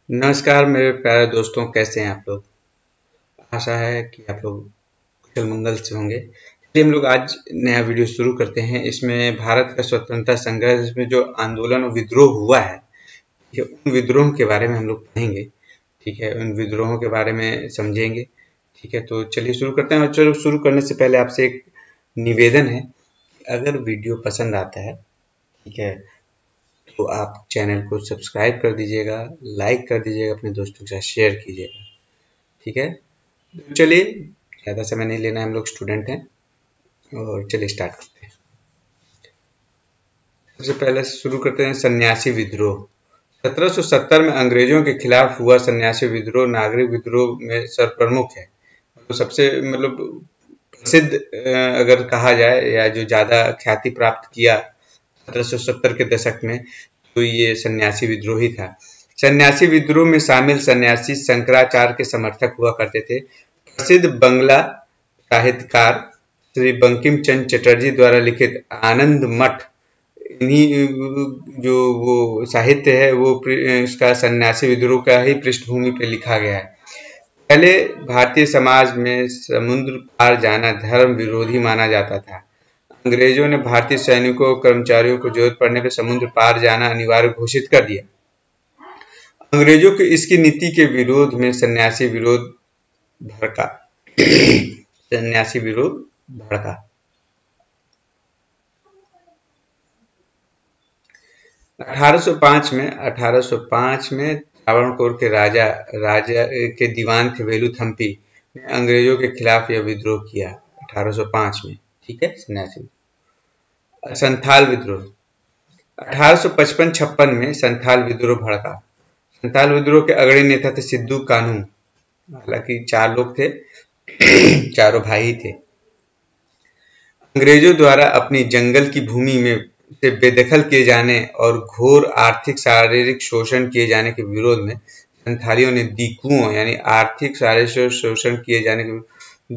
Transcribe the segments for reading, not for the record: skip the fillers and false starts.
नमस्कार मेरे प्यारे दोस्तों, कैसे हैं आप लोग। आशा है कि आप लोग कुशल मंगल से होंगे। चलिए हम लोग आज नया वीडियो शुरू करते हैं। इसमें भारत का स्वतंत्रता संघर्ष में जो आंदोलन और विद्रोह हुआ है, ठीक है, उन विद्रोह के बारे में हम लोग पढ़ेंगे। ठीक है, उन विद्रोहों के बारे में समझेंगे। ठीक है, तो चलिए शुरू करते हैं। और चलो शुरू करने से पहले आपसे एक निवेदन है, अगर वीडियो पसंद आता है, ठीक है, तो आप चैनल को सब्सक्राइब कर दीजिएगा, लाइक कर दीजिएगा, अपने दोस्तों के साथ शेयर कीजिएगा। ठीक है, तो चलिए ज़्यादा समय नहीं लेना, हम लोग स्टूडेंट हैं और चलिए स्टार्ट करते हैं। सबसे पहले शुरू करते हैं सन्यासी विद्रोह। 1770 में अंग्रेजों के खिलाफ हुआ सन्यासी विद्रोह नागरिक विद्रोह में सर्वप्रमुख है। तो सबसे प्रसिद्ध अगर कहा जाए या जो ज़्यादा ख्याति प्राप्त किया 1770 के दशक में, तो ये सन्यासी विद्रोह ही था। सन्यासी विद्रोह में शामिल सन्यासी शंकराचार्य के समर्थक हुआ करते थे। प्रसिद्ध बंगला साहित्यकार श्री बंकिम चंद्र चटर्जी द्वारा लिखित आनंद मठ, इन्हीं जो वो साहित्य है वो इसका सन्यासी विद्रोह का ही पृष्ठभूमि पे लिखा गया है। पहले भारतीय समाज में समुद्र पार जाना धर्म विरोधी माना जाता था। अंग्रेजों ने भारतीय सैनिकों और कर्मचारियों को जरूरत पड़ने पर समुद्र पार जाना अनिवार्य घोषित कर दिया। अंग्रेजों की इसकी नीति के विरोध में सन्यासी विरोध भड़का। सन्यासी विरोध भड़का। 1805 में त्रावणकोर के राजा के दीवान थे वेलुथम्पी ने अंग्रेजों के खिलाफ यह विद्रोह किया 1805 में। ठीक है, सन्यासी। संथाल विद्रोह 1855-56 में संथाल विद्रोह भड़का। संथाल विद्रोह के अग्रणी नेता थे सिद्धू कान्हू। हालांकि 4 लोग थे, चारों भाई थे। अंग्रेजों द्वारा अपनी जंगल की भूमि में से बेदखल किए जाने और घोर आर्थिक शारीरिक शोषण किए जाने के विरोध में संथालियों ने दीकुओं यानी आर्थिक शारीरिक शोषण किए जाने के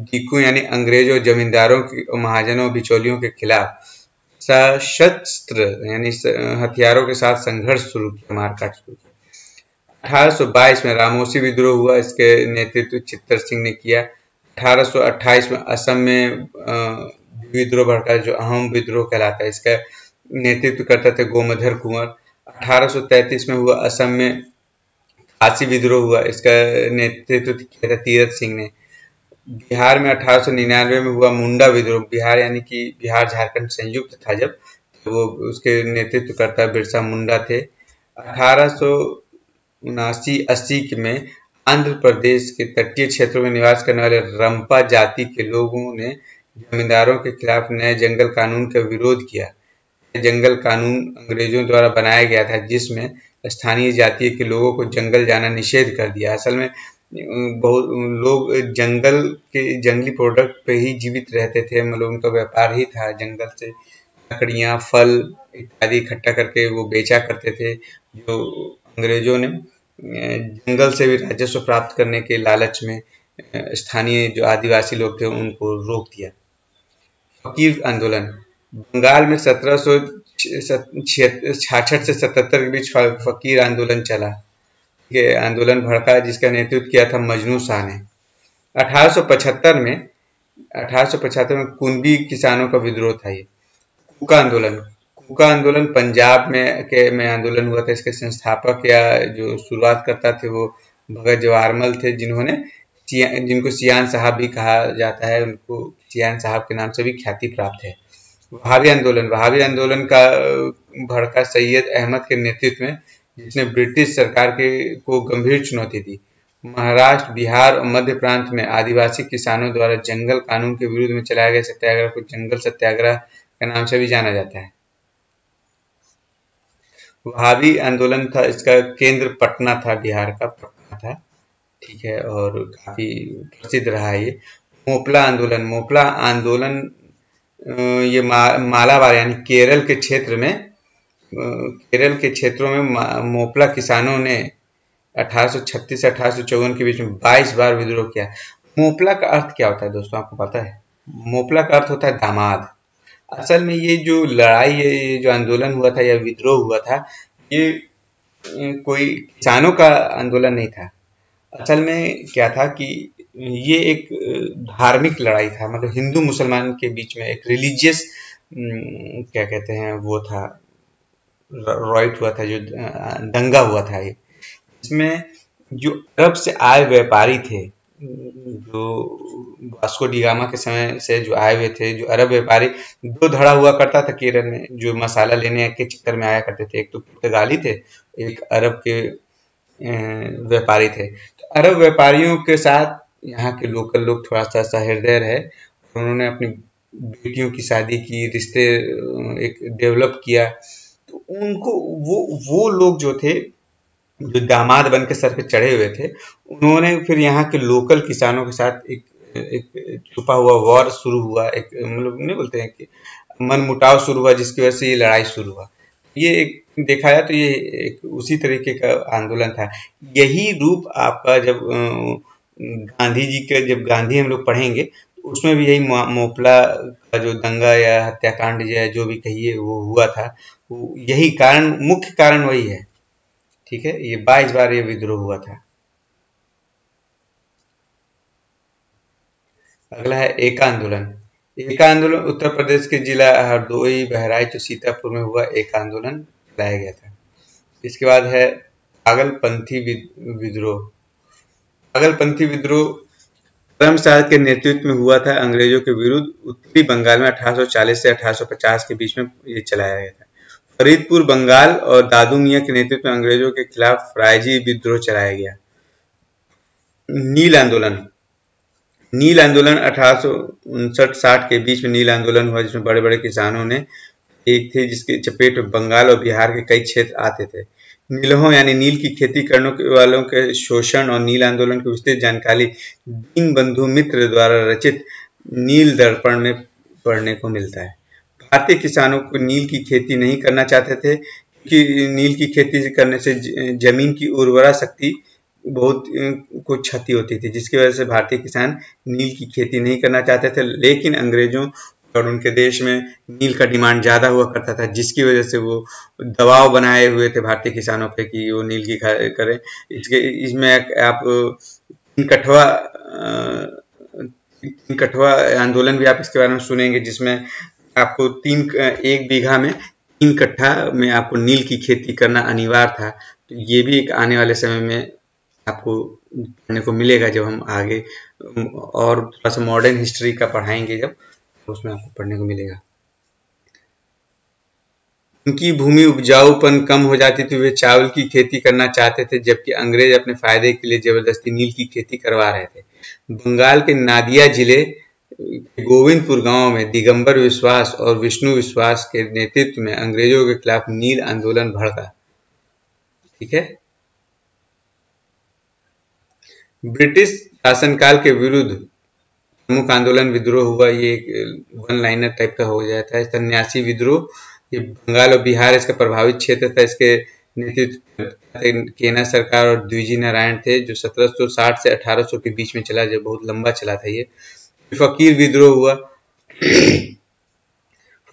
दीकू यानी अंग्रेजों जमींदारों और महाजनों बिचौलियों के खिलाफ सशस्त्र यानी हथियारों के साथ संघर्ष शुरू किया, मारकाट शुरू किया। 1822 में रामोसी विद्रोह हुआ, इसके नेतृत्व चित्तर सिंह ने किया। 1828 में असम में विद्रोह भड़का जो अहम विद्रोह कहलाता है, इसका नेतृत्व करता थे गोमधर कुंवर। 1833 में हुआ असम में खासी विद्रोह हुआ, इसका नेतृत्व किया था तीरथ सिंह ने। बिहार में 1899 में हुआ मुंडा विद्रोह, बिहार यानी कि बिहार झारखंड संयुक्त था जब, तो वो उसके नेतृत्व करता बिरसा मुंडा थे। 1879-80 में आंध्र प्रदेश के तटीय क्षेत्रों में निवास करने वाले रंपा जाति के लोगों ने जमींदारों के खिलाफ नए जंगल कानून का विरोध किया। जंगल कानून अंग्रेजों द्वारा बनाया गया था, जिसमें स्थानीय जाति के लोगों को जंगल जाना निषेध कर दिया। असल में बहुत लोग जंगली प्रोडक्ट पे ही जीवित रहते थे, मतलब उनका व्यापार ही था, जंगल से लकड़ियाँ फल इत्यादि इकट्ठा करके वो बेचा करते थे। जो अंग्रेजों ने जंगल से भी राजस्व प्राप्त करने के लालच में स्थानीय जो आदिवासी लोग थे उनको रोक दिया। फकीर आंदोलन बंगाल में 1766 से 77 के बीच फकीर आंदोलन चला। के आंदोलन भड़का, जिसका नेतृत्व किया था मजनू शाह ने। 1875 में कुंभी किसानों का विद्रोह था। ये कूका आंदोलन पंजाब में आंदोलन हुआ था। इसके संस्थापक या जो शुरुआत करता थे वो भगत जवाहरमल थे, जिनको सियान साहब भी कहा जाता है, उनको सियान साहब के नाम से भी ख्याति प्राप्त है। वहाबी आंदोलन का भड़का सैयद अहमद के नेतृत्व में, जिसने ब्रिटिश सरकार को गंभीर चुनौती दी। महाराष्ट्र, बिहार और मध्य प्रांत में आदिवासी किसानों द्वारा जंगल कानून के विरुद्ध में चलाया गया सत्याग्रह को जंगल सत्याग्रह के नाम से भी जाना जाता है। वहाबी आंदोलन था, इसका केंद्र पटना था, बिहार का पटना था। ठीक है, और काफी प्रसिद्ध रहा है ये। मोपला आंदोलन ये मालाबार यानी केरल के क्षेत्रों में मोपला किसानों ने 1836 से 1854 के बीच में 22 बार विद्रोह किया। मोपला का अर्थ क्या होता है दोस्तों, आपको पता है? मोपला का अर्थ होता है दामाद। असल में ये जो लड़ाई है, ये जो आंदोलन हुआ था या विद्रोह हुआ था, ये कोई किसानों का आंदोलन नहीं था। असल में क्या था कि ये एक धार्मिक लड़ाई था, मतलब हिंदू मुसलमान के बीच में एक रिलीजियस क्या कहते हैं वो था, रॉइट हुआ था, जो दंगा हुआ था ये। इसमें जो अरब से आए व्यापारी थे, जो वास्को डी गामा के समय से जो आए हुए थे, जो अरब व्यापारी, दो धड़ा हुआ करता था केरल में, जो मसाला लेने के चक्कर में आया करते थे। एक तो पुर्तगाली थे, एक अरब के व्यापारी थे। तो अरब व्यापारियों के साथ यहाँ के लोकल लोग थोड़ा सा सहृदय रहे, उन्होंने अपनी बेटियों की शादी की, रिश्ते एक डेवलप किया। तो उनको वो लोग जो थे, जो दामाद बन के सर पे चढ़े हुए थे, उन्होंने फिर यहाँ के लोकल किसानों के साथ एक छुपा हुआ वॉर शुरू हुआ, एक मतलब नहीं बोलते हैं कि मनमुटाव शुरू हुआ, जिसकी वजह से ये लड़ाई शुरू हुआ। ये एक देखा जाए तो ये एक उसी तरीके का आंदोलन था। यही रूप आपका जब गांधी जी के, जब गांधी हम लोग पढ़ेंगे तो उसमें भी यही मोपला का जो दंगा या हत्याकांड या जो भी कहिए वो हुआ था। यही कारण, मुख्य कारण वही है। ठीक है, ये 22 बार ये विद्रोह हुआ था। अगला है एका आंदोलन। एका आंदोलन उत्तर प्रदेश के जिला हरदोई, बहराइच और सीतापुर में हुआ एक आंदोलन चलाया गया था। इसके बाद है पागलपंथी विद्रोह। पागलपंथी विद्रोह करमचंद के नेतृत्व में हुआ था अंग्रेजों के विरुद्ध। उत्तरी बंगाल में 1840 से 1850 के बीच में ये चलाया गया था। फरीदपुर बंगाल और दादू मियां के नेतृत्व में अंग्रेजों के खिलाफ रायजी विद्रोह चलाया गया। नील आंदोलन। नील आंदोलन 1859-60 के बीच में नील आंदोलन हुआ, जिसमें बड़े बड़े किसानों ने एक थे, जिसके चपेट में बंगाल और बिहार के कई क्षेत्र आते थे। नीलहों यानी नील की खेती करने वालों के शोषण और नील आंदोलन की विस्तृत जानकारी दीनबंधु मित्र द्वारा रचित नील दर्पण में पढ़ने को मिलता है। भारतीय किसानों को नील की खेती नहीं करना चाहते थे, क्योंकि नील की खेती करने से जमीन की उर्वरा शक्ति बहुत कुछ क्षति होती थी, जिसकी वजह से भारतीय किसान नील की खेती नहीं करना चाहते थे। लेकिन अंग्रेजों और उनके देश में नील का डिमांड ज्यादा हुआ करता था, जिसकी वजह से वो दबाव बनाए हुए थे भारतीय किसानों पे कि वो नील की करें। इसमें आप तीन कठवा आंदोलन भी आप इसके बारे में सुनेंगे, जिसमें आपको एक बीघा में 3 कट्ठा में आपको नील की खेती करना अनिवार्य था। तो ये भी एक आने वाले समय में आपको पढ़ने को मिलेगा, जब हम आगे और थोड़ा सा मॉडर्न हिस्ट्री का पढ़ाएंगे, जब तो उसमें आपको पढ़ने को मिलेगा। उनकी भूमि उपजाऊपन कम हो जाती थी, वे चावल की खेती करना चाहते थे, जबकि अंग्रेज अपने फायदे के लिए जबरदस्ती नील की खेती करवा रहे थे। बंगाल के नादिया जिले गोविंदपुर गांव में दिगंबर विश्वास और विष्णु विश्वास के नेतृत्व में अंग्रेजों के खिलाफ नील आंदोलन भड़का। ठीक है, ब्रिटिश शासनकाल के विरुद्ध प्रमुख आंदोलन विद्रोह हुआ। ये वन लाइनर टाइप का हो जाता है। सन्यासी विद्रोह, ये बंगाल और बिहार इसका प्रभावित क्षेत्र था। इसके नेतृत्व केना सरकार और द्विजी नारायण थे, जो 1760 से 1800 के बीच में चला, जो बहुत लंबा चला था। ये फकीर विद्रोह हुआ।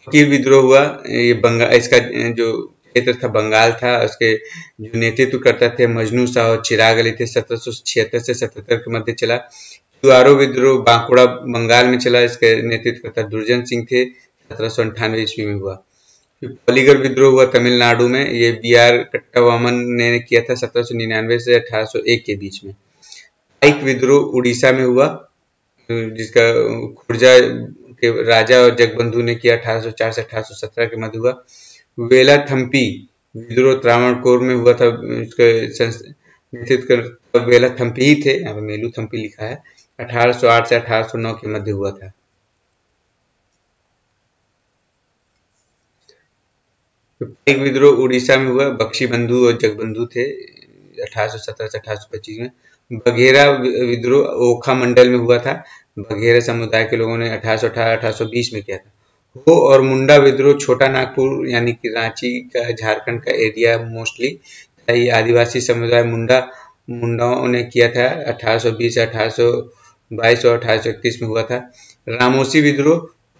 फकीर विद्रोह हुआ, ये बंगाल, इसका जो क्षेत्र था बंगाल था, उसके जो नेतृत्व करता थे मजनू शाह और चिराग अली थे। 1776 से 77 के मध्य चला। चुआरो विद्रोह बांकुड़ा बंगाल में चला, इसके नेतृत्व करता दुर्जन सिंह थे। 1798 ईस्वी में हुआ। फिर पलीगढ़ विद्रोह हुआ तमिलनाडु में, ये बीआर कट्टावामन ने किया था 1799 से 1801 के बीच में। पाइक विद्रोह उड़ीसा में हुआ, जिसका खुर्जा के राजा और जगबंधु ने किया, 1804 से 1817 के मध्य हुआ। वेला थम्पी विद्रोह त्रावणकोर में हुआ था, इसका नेतृत्व वेला थम्पी ही थे, यहाँ पे मेलू थम्पी लिखा है। 1808 से 1809 के मध्य हुआ था। पाइक विद्रोह उड़ीसा में हुआ, बख्शी बंधु और जगबंधु थे, 1817 से 1825 में। बघेरा विद्रोह ओखा मंडल में हुआ था। बघेरा समुदाय के लोगों ने 1818-1820 में किया था। हो और मुंडा विद्रोह छोटा नागपुर यानी कि रांची का, झारखंड का एरिया मोस्टली, ये आदिवासी समुदाय मुंडाओं ने किया था। 1820 1822 और 1831 में हुआ था। रामोसी विद्रोह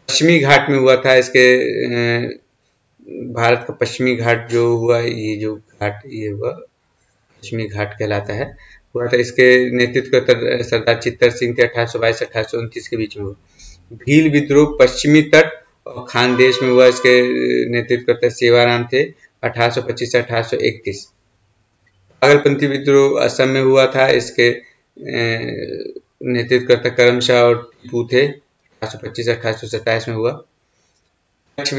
पश्चिमी घाट में हुआ था। इसके भारत का पश्चिमी घाट जो हुआ, ये जो घाट ये हुआ पश्चिमी घाट कहलाता है, हुआ था। इसके नेतृत्व सरदार चित्तर सिंह थे 1822-1829 के बीच में हुआ। भील विद्रोह पश्चिमी तट और खानदेश में हुआ, इसके नेतृत्व सेवाराम थे 1825 से 1831। पागलपंथी विद्रोह असम में हुआ था, इसके नेतृत्व करमशाह और टीपू थे 1825 से 1827 में हुआ। कच्छ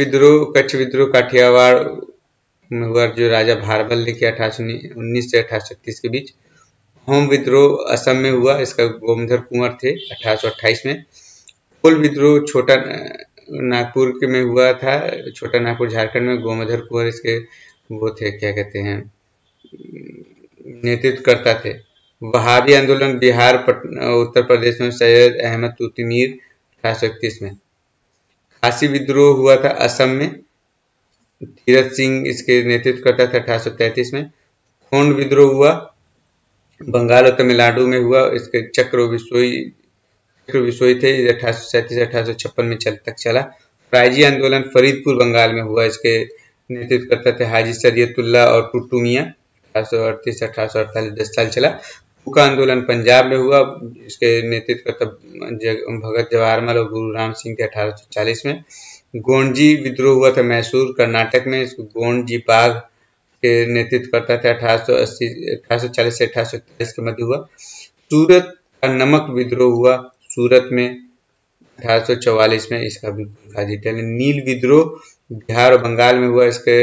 विद्रोह काठियावाड़ में हुआ, जो राजा भारमल ने किया 1819 से 1831 के बीच। होम विद्रोह असम में हुआ, इसका गोमधर कुंवर थे 1828 में। कोल विद्रोह छोटा नागपुर के में हुआ था, छोटा नागपुर झारखंड में। गोमधर कुंवर इसके वो थे, क्या कहते हैं, नेतृत्व करता थे। वहाबी आंदोलन बिहार उत्तर प्रदेश में सैयद अहमद तुतमीर 1831 में। खासी विद्रोह हुआ था असम में, तीरथ सिंह इसके नेतृत्व करता था 1833 में। खोंड विद्रोह हुआ बंगाल और तमिलनाडु में हुआ, इसके चक्र विसोई थे 1837 से 1856 में तक चला। फराइजी आंदोलन फरीदपुर बंगाल में हुआ, इसके नेतृत्व करता थे हाजी शरीयतुल्लाह और टुट्टू मियां 1838 से 1848, 10 साल चला। फूका आंदोलन पंजाब में हुआ, इसके नेतृत्व करता भगत जवाहरलाल और गुरु राम सिंह थे 1840 में। गोंडजी विद्रोह हुआ था मैसूर कर्नाटक में, इसको गोंडजी बाघ के नेतृत्व करता था 1840 से 1841 के मध्य हुआ। सूरत का नमक विद्रोह हुआ सूरत में 1844 में, इसका बिल्कुल डिटेल। नील विद्रोह बिहार और बंगाल में हुआ, इसके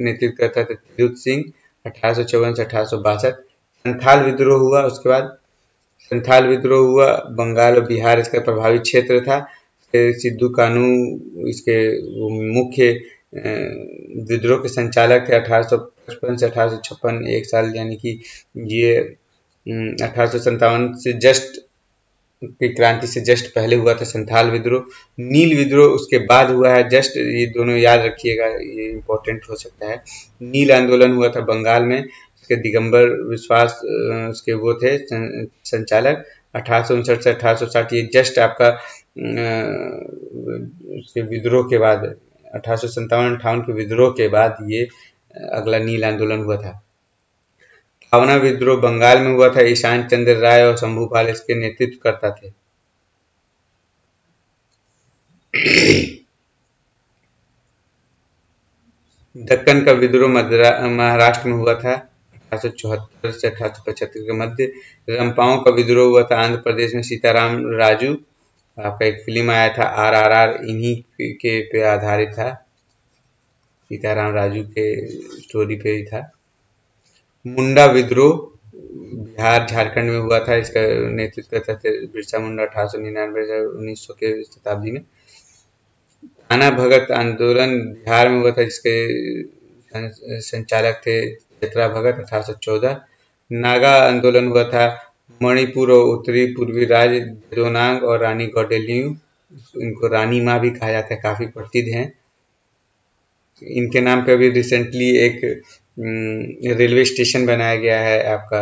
नेतृत्व करता था तिरुत सिंह 1854 से 1862। संथाल विद्रोह हुआ, उसके बाद संथाल विद्रोह हुआ बंगाल और बिहार इसका प्रभावित क्षेत्र था। सिद्धू कानू इसके मुख्य विद्रोह के संचालक थे 1855 से 1856, 1 साल, यानी कि ये 1857 से जस्ट की क्रांति से जस्ट पहले हुआ था संथाल विद्रोह। नील विद्रोह उसके बाद हुआ है, जस्ट ये दोनों याद रखिएगा, ये इम्पोर्टेंट हो सकता है। नील आंदोलन हुआ था बंगाल में, इसके दिगंबर विश्वास उसके वो थे संचालक 1859 से 1860। ये जस्ट आपका उसके विद्रोह के बाद 1857-58 के विद्रोह के बाद ये अगला नील आंदोलन हुआ था। भावना विद्रोह बंगाल में हुआ था, ईशान चंद्र राय और शंभूपाल इसके नेतृत्व करता थे। दक्कन का विद्रोह महाराष्ट्र में हुआ था 1874 से 1875 के मध्य। रंपाओं का विद्रोह हुआ था आंध्र प्रदेश में, सीताराम राजू, आपका एक फिल्म आया था RRR, इन्हीं के पे आधारित था, सीताराम राजू के स्टोरी पे ही था। मुंडा विद्रोह बिहार झारखंड में हुआ था, इसका नेतृत्व करता थे बिरसा मुंडा 1899 से 1900 के शताब्दी में। थाना भगत आंदोलन बिहार में हुआ था, जिसके संचालक थे चेत्रा भगत 1814। नागा आंदोलन हुआ था मणिपुर और उत्तरी पूर्वी राज्य देदोनांग और रानी गौडेलियू, इनको रानी माँ भी कहा जाता है, काफी प्रसिद्ध हैं। इनके नाम पे अभी रिसेंटली एक रेलवे स्टेशन बनाया गया है आपका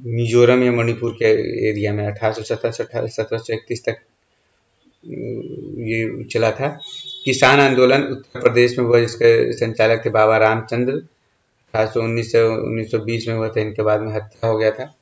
मिजोरम या मणिपुर के एरिया में। 1817 से 1731 तक ये चला था। किसान आंदोलन उत्तर प्रदेश में हुआ, जिसके संचालक थे बाबा रामचंद्र 1819 से 1920 में हुआ था, इनके बाद में हत्या हो गया था।